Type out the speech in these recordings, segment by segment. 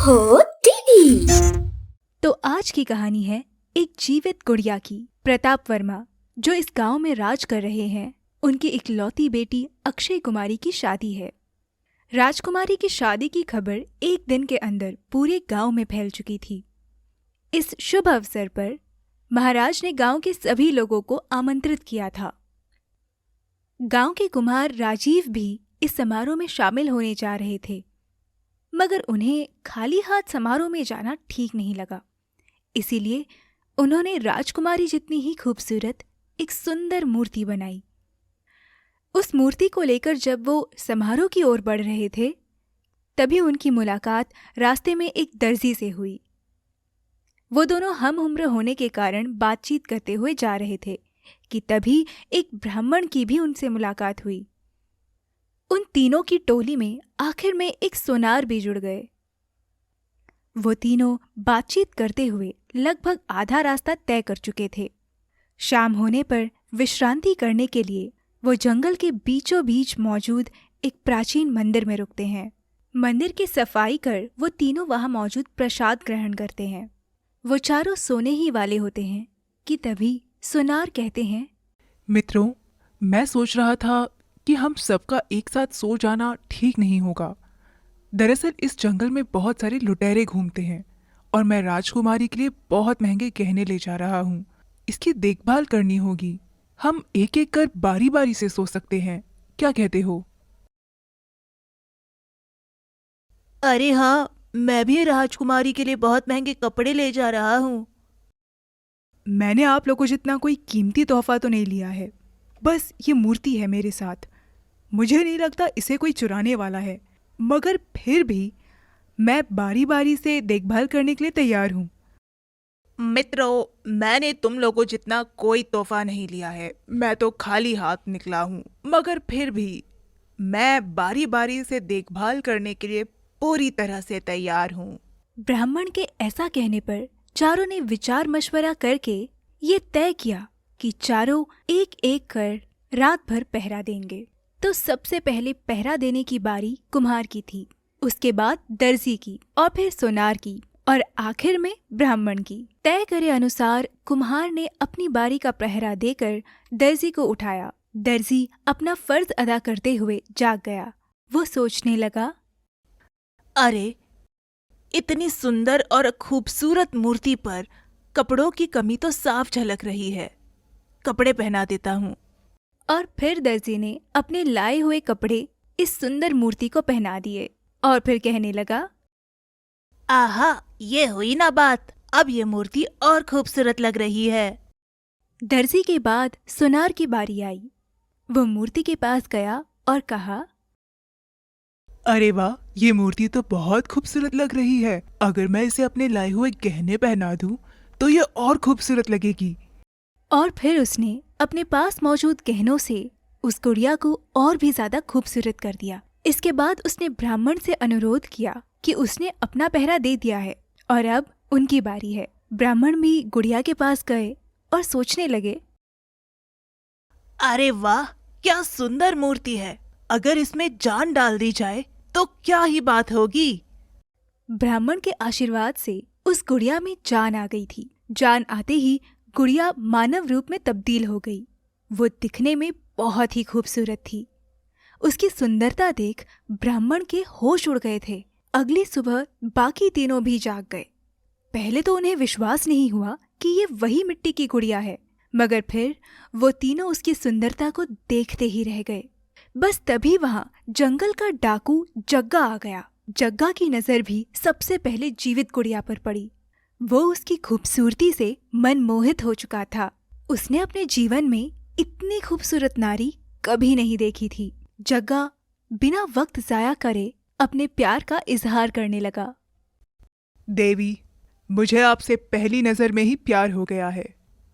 ओहो दीदी। तो आज की कहानी है एक जीवित गुड़िया की। प्रताप वर्मा जो इस गांव में राज कर रहे हैं, उनकी इकलौती बेटी अक्षय कुमारी की शादी है। राजकुमारी की शादी की खबर एक दिन के अंदर पूरे गांव में फैल चुकी थी। इस शुभ अवसर पर महाराज ने गांव के सभी लोगों को आमंत्रित किया था। गांव के कुम्हार राजीव भी इस समारोह में शामिल होने जा रहे थे, मगर उन्हें खाली हाथ समारोह में जाना ठीक नहीं लगा। इसीलिए उन्होंने राजकुमारी जितनी ही खूबसूरत एक सुंदर मूर्ति बनाई। उस मूर्ति को लेकर जब वो समारोह की ओर बढ़ रहे थे, तभी उनकी मुलाकात रास्ते में एक दर्जी से हुई। वो दोनों हम उम्र होने के कारण बातचीत करते हुए जा रहे थे कि तभी एक ब्राह्मण की भी उनसे मुलाकात हुई। उन तीनों की टोली में आखिर में एक सोनार भी जुड़ गए। वो तीनों बातचीत करते हुए लगभग आधा रास्ता तय कर चुके थे। शाम होने पर विश्रांति करने के लिए वो जंगल के बीचों बीच मौजूद एक प्राचीन मंदिर में रुकते हैं। मंदिर की सफाई कर वो तीनों वहां मौजूद प्रसाद ग्रहण करते हैं। वो चारों सोने ही वाले होते हैं कि तभी सोनार कहते हैं, मित्रों, मैं सोच रहा था कि हम सबका एक साथ सो जाना ठीक नहीं होगा। दरअसल इस जंगल में बहुत सारे लुटेरे घूमते हैं और मैं राजकुमारी के लिए बहुत महंगे गहने ले जा रहा हूँ। इसकी देखभाल करनी होगी। हम एक एक कर बारी बारी से सो सकते हैं, क्या कहते हो? अरे हाँ, मैं भी राजकुमारी के लिए बहुत महंगे कपड़े ले जा रहा हूँ। मैंने आप लोगों जितना कोई कीमती तोहफा तो नहीं लिया है, बस ये मूर्ति है मेरे साथ। मुझे नहीं लगता इसे कोई चुराने वाला है, मगर फिर भी मैं बारी बारी से देखभाल करने के लिए तैयार हूँ। मित्रों, मैंने तुम लोगों जितना कोई तोहफा नहीं लिया है। मैं तो खाली हाथ निकला हूँ, मगर फिर भी मैं बारी बारी से देखभाल करने के लिए पूरी तरह से तैयार हूँ। ब्राह्मण के ऐसा कहने पर चारों ने विचार मशवरा करके ये तय किया कि चारों एक एक कर रात भर पहरा देंगे। तो सबसे पहले पहरा देने की बारी कुम्हार की थी, उसके बाद दर्जी की और फिर सोनार की और आखिर में ब्राह्मण की। तय करे अनुसार कुम्हार ने अपनी बारी का पहरा देकर दर्जी को उठाया। दर्जी अपना फर्ज अदा करते हुए जाग गया। वो सोचने लगा, अरे, इतनी सुंदर और खूबसूरत मूर्ति पर कपड़ों की कमी तो साफ झलक रही है। कपड़े पहना देता हूँ। और फिर दर्जी ने अपने लाए हुए कपड़े इस सुंदर मूर्ति को पहना दिए और फिर कहने लगा, आहा, ये हुई ना बात। अब ये मूर्ति और खूबसूरत लग रही है। दर्जी के बाद सोनार की बारी आई। वो मूर्ति के पास गया और कहा, अरे वाह, ये मूर्ति तो बहुत खूबसूरत लग रही है। अगर मैं इसे अपने लाए हुए गहने पहना दूं, तो ये और खूबसूरत लगेगी। और फिर उसने अपने पास मौजूद गहनों से उस गुड़िया को और भी ज्यादा खूबसूरत कर दिया। इसके बाद उसने ब्राह्मण से अनुरोध किया कि उसने अपना पहरा दे दिया है और अब उनकी बारी है। ब्राह्मण भी गुड़िया के पास गए और सोचने लगे, अरे वाह, क्या सुंदर मूर्ति है। अगर इसमें जान डाल दी जाए तो क्या ही बात होगी। ब्राह्मण के आशीर्वाद से उस गुड़िया में जान आ गई थी। जान आते ही गुड़िया मानव रूप में तब्दील हो गई। वो दिखने में बहुत ही खूबसूरत थी। उसकी सुंदरता देख ब्राह्मण के होश उड़ गए थे। अगली सुबह बाकी तीनों भी जाग गए। पहले तो उन्हें विश्वास नहीं हुआ कि ये वही मिट्टी की गुड़िया है, मगर फिर वो तीनों उसकी सुंदरता को देखते ही रह गए। बस तभी वहां जंगल का डाकू जग्गा आ गया। जग्गा की नजर भी सबसे पहले जीवित गुड़िया पर पड़ी। वो उसकी खूबसूरती से मनमोहित हो चुका था। उसने अपने जीवन में इतनी खूबसूरत नारी कभी नहीं देखी थी। जग्गा बिना वक्त जाया करे अपने प्यार का इजहार करने लगा। देवी, मुझे आपसे पहली नजर में ही प्यार हो गया है।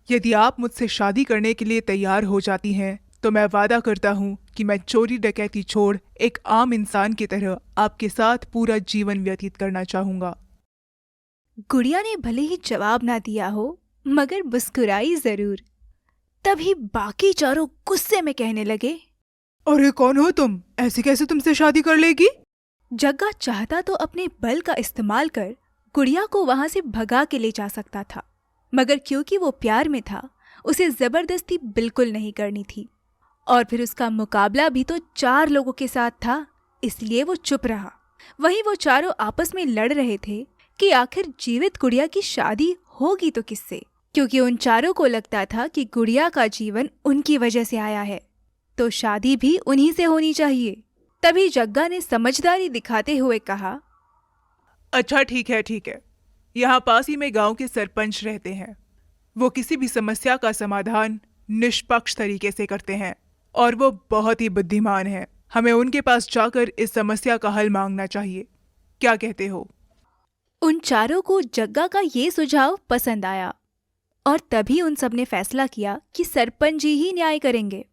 यदि आप मुझसे शादी करने के लिए तैयार हो जाती हैं, तो मैं वादा करता हूँ कि मैं चोरी डकैती छोड़ एक आम इंसान की तरह आपके साथ पूरा जीवन व्यतीत करना चाहूँगा। गुड़िया ने भले ही जवाब ना दिया हो, मगर मुस्कुराई जरूर। तभी बाकी चारों गुस्से में कहने लगे, अरे कौन हो तुम? ऐसे कैसे तुमसे शादी कर लेगी? जग्गा चाहता तो अपने बल का इस्तेमाल कर गुड़िया को वहां से भगा के ले जा सकता था, मगर क्योंकि वो प्यार में था उसे जबरदस्ती बिल्कुल नहीं करनी थी। और फिर उसका मुकाबला भी तो 4 लोगों के साथ था, इसलिए वो चुप रहा। वहीं वो चारों आपस में लड़ रहे थे कि आखिर जीवित गुड़िया की शादी होगी तो किससे, क्योंकि उन चारों को लगता था कि गुड़िया का जीवन उनकी वजह से आया है, तो शादी भी उन्हीं से होनी चाहिए। तभी जग्गा ने समझदारी दिखाते हुए कहा, अच्छा ठीक है, यहाँ पास ही में गांव के सरपंच रहते हैं। वो किसी भी समस्या का समाधान निष्पक्ष तरीके से करते हैं और वो बहुत ही बुद्धिमान हैं। हमें उनके पास जाकर इस समस्या का हल मांगना चाहिए। क्या कहते हो? उन चारों को जग्गा का ये सुझाव पसंद आया और तभी उन सब ने फैसला किया कि सरपंच जी ही न्याय करेंगे।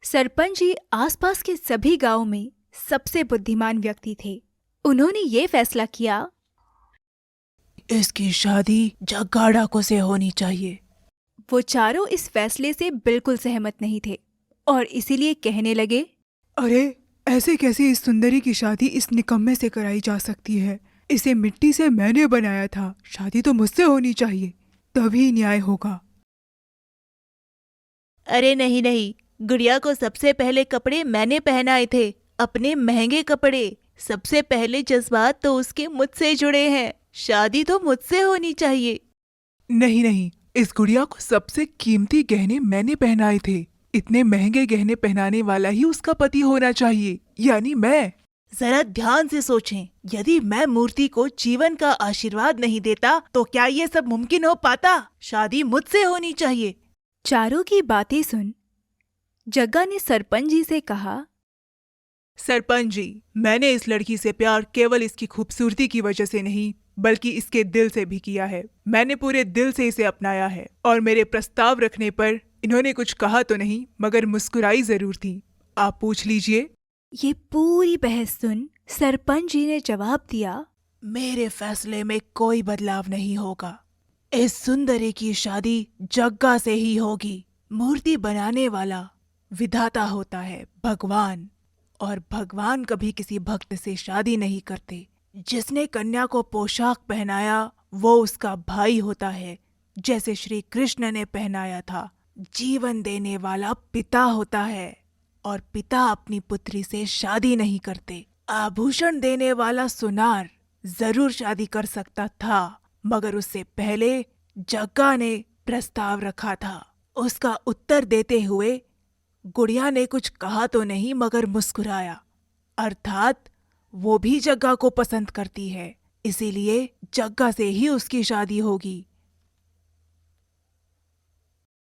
सरपंच जी आसपास के सभी गांवों में सबसे बुद्धिमान व्यक्ति थे। उन्होंने ये फैसला किया, इसकी शादी जग्गा डाकू से होनी चाहिए। वो चारों इस फैसले से बिल्कुल सहमत नहीं थे और इसीलिए कहने लगे, अरे ऐसे कैसे इस सुंदरी की शादी इस निकम्मे से कराई जा सकती है? इसे मिट्टी से मैंने बनाया था, शादी तो मुझसे होनी चाहिए, तभी न्याय होगा। अरे नहीं नहीं, गुड़िया को सबसे पहले कपड़े मैंने पहनाए थे, अपने महंगे कपड़े। सबसे पहले जज्बात तो उसके मुझसे जुड़े हैं, शादी तो मुझसे होनी चाहिए। नहीं, इस गुड़िया को सबसे कीमती गहने मैंने पहनाए थे। इतने महंगे गहने पहनाने वाला ही उसका पति होना चाहिए, यानी मैं। जरा ध्यान से सोचें, यदि मैं मूर्ति को जीवन का आशीर्वाद नहीं देता तो क्या ये सब मुमकिन हो पाता? शादी मुझसे होनी चाहिए। चारों की बातें सुन जग्गा ने सरपंच जी से कहा, सरपंच जी, मैंने इस लड़की से प्यार केवल इसकी खूबसूरती की वजह से नहीं बल्कि इसके दिल से भी किया है। मैंने पूरे दिल से इसे अपनाया है और मेरे प्रस्ताव रखने पर इन्होंने कुछ कहा तो नहीं मगर मुस्कुराई जरूर थी। आप पूछ लीजिए। ये पूरी बहस सुन सरपंच जी ने जवाब दिया, मेरे फैसले में कोई बदलाव नहीं होगा। इस सुंदरी की शादी जग्गा से ही होगी। मूर्ति बनाने वाला विधाता होता है, भगवान, और भगवान कभी किसी भक्त से शादी नहीं करते। जिसने कन्या को पोशाक पहनाया वो उसका भाई होता है, जैसे श्री कृष्ण ने पहनाया था। जीवन देने वाला पिता होता है और पिता अपनी पुत्री से शादी नहीं करते। आभूषण देने वाला सुनार जरूर शादी कर सकता था, मगर उससे पहले जग्गा ने प्रस्ताव रखा था। उसका उत्तर देते हुए गुड़िया ने कुछ कहा तो नहीं मगर मुस्कुराया, अर्थात वो भी जग्गा को पसंद करती है, इसीलिए जग्गा से ही उसकी शादी होगी।